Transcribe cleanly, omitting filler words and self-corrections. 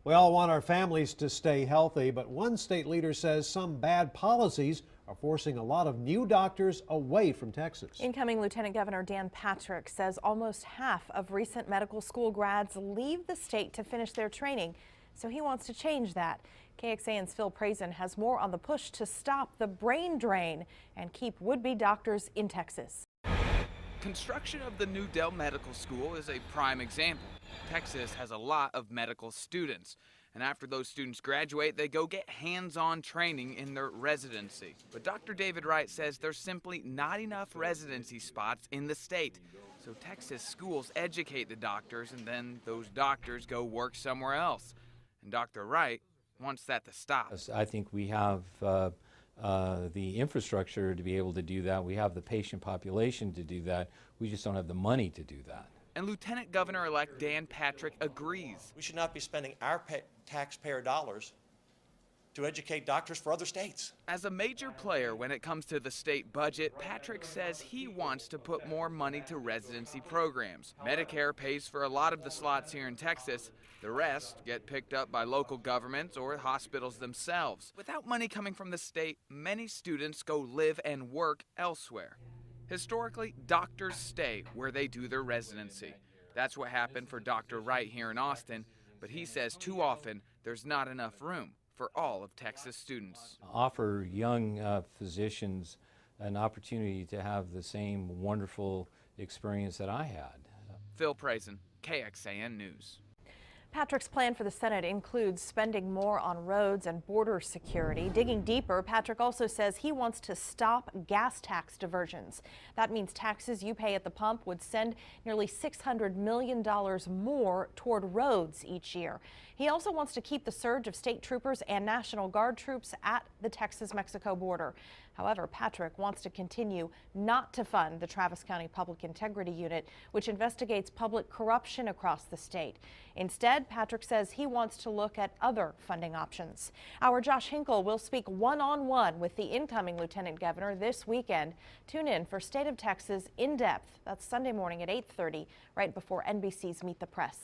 We all want our families to stay healthy, but one state leader says some bad policies are forcing a lot of new doctors away from Texas. Incoming Lieutenant Governor Dan Patrick says almost half of recent medical school grads leave the state to finish their training, so he wants to change that. KXAN's Phil Prazen has more on the push to stop the brain drain and keep would-be doctors in Texas. Construction of the new Dell Medical School is a prime example. Texas has a lot of medical students, and after those students graduate, they go get hands-on training in their residency. But Dr. David Wright says there's simply not enough residency spots in the state. So Texas schools educate the doctors, and then those doctors go work somewhere else. And Dr. Wright wants that to stop. I think we have the infrastructure to be able to do that. We have the patient population to do that. We just don't have the money to do that. And Lieutenant Governor-elect Dan Patrick agrees. We should not be spending our taxpayer dollars to educate doctors for other states. As a major player when it comes to the state budget, Patrick says he wants to put more money to residency programs. Medicare pays for a lot of the slots here in Texas. The rest get picked up by local governments or hospitals themselves. Without money coming from the state, many students go live and work elsewhere. Historically, doctors stay where they do their residency. That's what happened for Dr. Wright here in Austin, but he says too often there's not enough room for all of Texas students. Offer young physicians an opportunity to have the same wonderful experience that I had. Phil Prazen, KXAN News. Patrick's plan for the Senate includes spending more on roads and border security. Digging deeper, Patrick also says he wants to stop gas tax diversions. That means taxes you pay at the pump would send nearly $600 million more toward roads each year. He also wants to keep the surge of state troopers and National Guard troops at the Texas-Mexico border. However, Patrick wants to continue not to fund the Travis County Public Integrity Unit, which investigates public corruption across the state. Instead, Patrick says he wants to look at other funding options. Our Josh Hinkle will speak one-on-one with the incoming Lieutenant Governor this weekend. Tune in for State of Texas in depth. That's Sunday morning at 8:30, right before NBC's Meet the Press.